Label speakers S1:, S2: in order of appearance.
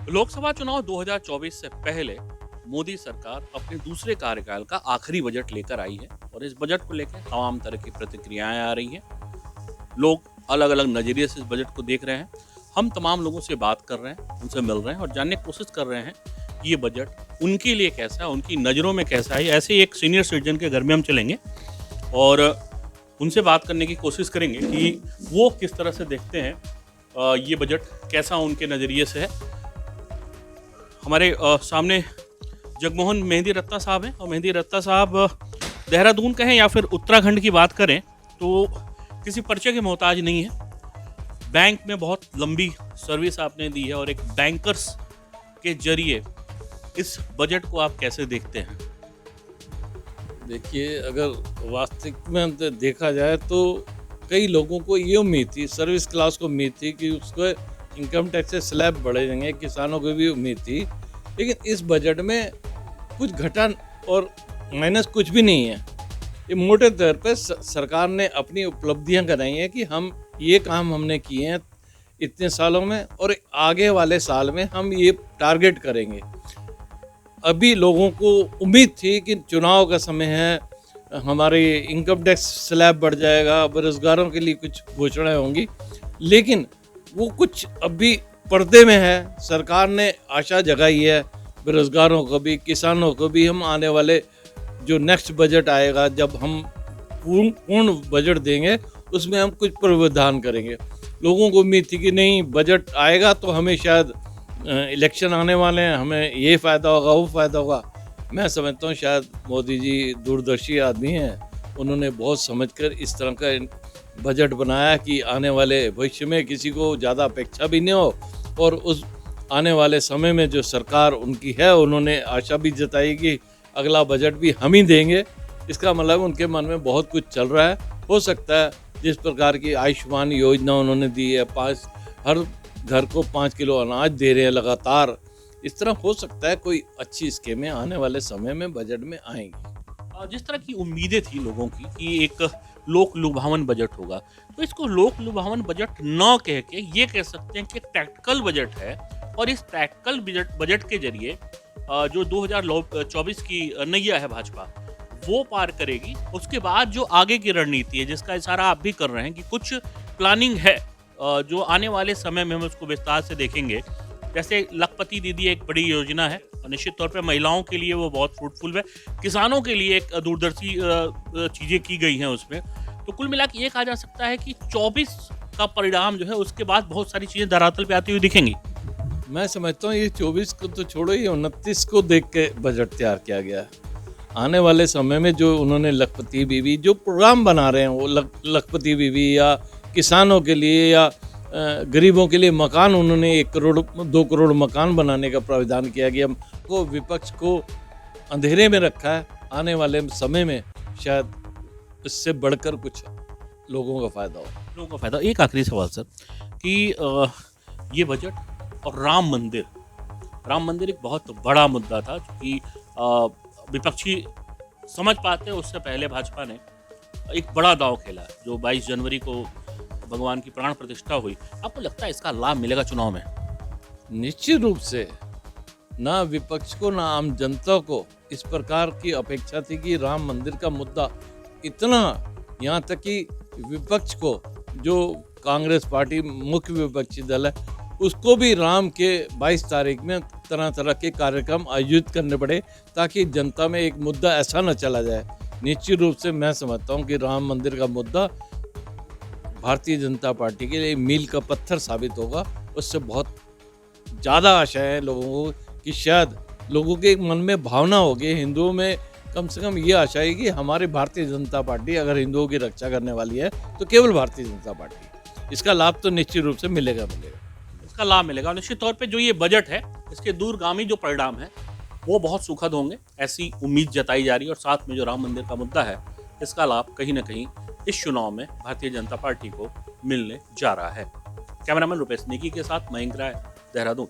S1: लोकसभा चुनाव 2024 से पहले मोदी सरकार अपने दूसरे कार्यकाल का आखिरी बजट लेकर आई है और इस बजट को लेकर तमाम तरह की प्रतिक्रियाएं आ रही हैं। लोग अलग अलग नज़रिए से इस बजट को देख रहे हैं। हम तमाम लोगों से बात कर रहे हैं, उनसे मिल रहे हैं और जानने की कोशिश कर रहे हैं कि ये बजट उनके लिए कैसा है, उनकी नज़रों में कैसा है। ऐसे एक सीनियर सिटीजन के घर में हम चलेंगे और उनसे बात करने की कोशिश करेंगे कि वो किस तरह से देखते हैं ये बजट कैसा उनके नज़रिए से है। हमारे सामने जगमोहन मेहंदी रत्ता साहब हैं और मेहंदी रत्ता साहब देहरादून के हैं या फिर उत्तराखंड की बात करें तो किसी परिचय के मोहताज नहीं है। बैंक में बहुत लंबी सर्विस आपने दी है और एक बैंकर्स के जरिए इस बजट को आप कैसे देखते हैं?
S2: देखिए, अगर वास्तविक में देखा जाए तो कई लोगों को ये उम्मीद थी, सर्विस क्लास को उम्मीद थी कि उसको इनकम टैक्स से स्लैब बढ़ेंगे, किसानों को भी उम्मीद थी। लेकिन इस बजट में कुछ घटा और माइनस कुछ भी नहीं है। ये मोटे तौर पे सरकार ने अपनी उपलब्धियां कराई हैं कि हम ये काम हमने किए हैं इतने सालों में और आगे वाले साल में हम ये टारगेट करेंगे। अभी लोगों को उम्मीद थी कि चुनाव का समय है, हमारे इनकम टैक्स स्लैब बढ़ जाएगा, बेरोजगारों के लिए कुछ घोषणाएं होंगी, लेकिन वो कुछ अभी पर्दे में है। सरकार ने आशा जगाई है बेरोजगारों को भी, किसानों को भी। हम आने वाले जो नेक्स्ट बजट आएगा, जब हम पूर्ण बजट देंगे, उसमें हम कुछ प्रावधान करेंगे। लोगों को उम्मीद थी कि नहीं, बजट आएगा तो हमें शायद इलेक्शन आने वाले हैं, हमें ये फ़ायदा होगा, वो फ़ायदा होगा। मैं समझता हूँ शायद मोदी जी दूरदर्शी आदमी हैं। उन्होंने बहुत समझकर इस तरह का बजट बनाया कि आने वाले भविष्य में किसी को ज़्यादा अपेक्षा भी नहीं हो और उस आने वाले समय में जो सरकार उनकी है, उन्होंने आशा भी जताई कि अगला बजट भी हम ही देंगे। इसका मतलब उनके मन में बहुत कुछ चल रहा है। हो सकता है जिस प्रकार की आयुष्मान योजना उन्होंने दी है, हर घर को 5 किलो अनाज दे रहे हैं लगातार, इस तरह हो सकता है कोई अच्छी स्कीमें आने वाले समय में बजट में आएंगी।
S1: जिस तरह की उम्मीदें थी लोगों की कि एक लोक लुभावन बजट होगा, तो इसको लोक लुभावन बजट न कह के ये कह सकते हैं कि प्रैक्टिकल बजट है और इस प्रैक्टिकल बजट के जरिए जो 2024 की नैया है भाजपा, वो पार करेगी। उसके बाद जो आगे की रणनीति है, जिसका इशारा आप भी कर रहे हैं कि कुछ प्लानिंग है, जो आने वाले समय में हम उसको विस्तार से देखेंगे। जैसे लखपति दीदी एक बड़ी योजना है और निश्चित तौर पे महिलाओं के लिए वो बहुत फ्रूटफुल है, किसानों के लिए एक दूरदर्शी चीज़ें की गई हैं उसमें। तो कुल मिला के ये कहा जा सकता है कि 24 का परिणाम जो है उसके बाद बहुत सारी चीज़ें धरातल पे आती हुई दिखेंगी।
S2: मैं समझता हूँ ये 24 को तो छोड़ो, ये 29 को देख के बजट तैयार किया गया है। आने वाले समय में जो उन्होंने लखपति बीवी जो प्रोग्राम बना रहे हैं, वो लखपति बीवी या किसानों के लिए या गरीबों के लिए मकान, उन्होंने 1 करोड़ 2 करोड़ मकान बनाने का प्रावधान किया गया। को विपक्ष को अंधेरे में रखा है। आने वाले समय में शायद इससे बढ़कर कुछ लोगों का फ़ायदा हो।
S1: लोगों का फायदा। एक आखिरी सवाल सर कि ये बजट और राम मंदिर एक बहुत बड़ा मुद्दा था, क्योंकि विपक्षी समझ पाते उससे पहले भाजपा ने एक बड़ा दांव खेला जो 22 जनवरी को भगवान की प्राण प्रतिष्ठा हुई। आपको लगता है इसका लाभ मिलेगा चुनाव में?
S2: निश्चित रूप से ना विपक्ष को ना आम जनता को इस प्रकार की अपेक्षा थी कि राम मंदिर का मुद्दा इतना, यहाँ तक कि विपक्ष को, जो कांग्रेस पार्टी मुख्य विपक्षी दल है, उसको भी राम के 22 तारीख में तरह तरह के कार्यक्रम आयोजित करने पड़े ताकि जनता में एक मुद्दा ऐसा न चला जाए। निश्चित रूप से मैं समझता हूँ कि राम मंदिर का मुद्दा भारतीय जनता पार्टी के लिए मील का पत्थर साबित होगा। उससे बहुत ज़्यादा आशा है लोगों को कि शायद लोगों के मन में भावना होगी, हिंदुओं में कम से कम ये आशा है कि हमारी भारतीय जनता पार्टी अगर हिंदुओं की रक्षा करने वाली है तो केवल भारतीय जनता पार्टी। इसका लाभ तो निश्चित रूप से मिलेगा।
S1: इसका लाभ मिलेगा। निश्चित तौर पे जो ये बजट है, इसके दूरगामी जो परिणाम है वो बहुत सुखद होंगे, ऐसी उम्मीद जताई जा रही है। और साथ में जो राम मंदिर का मुद्दा है, इसका लाभ कहीं ना कहीं इस चुनाव में भारतीय जनता पार्टी को मिलने जा रहा है। कैमरामैन रुपेश नेगी के साथ मयंक राय, देहरादून।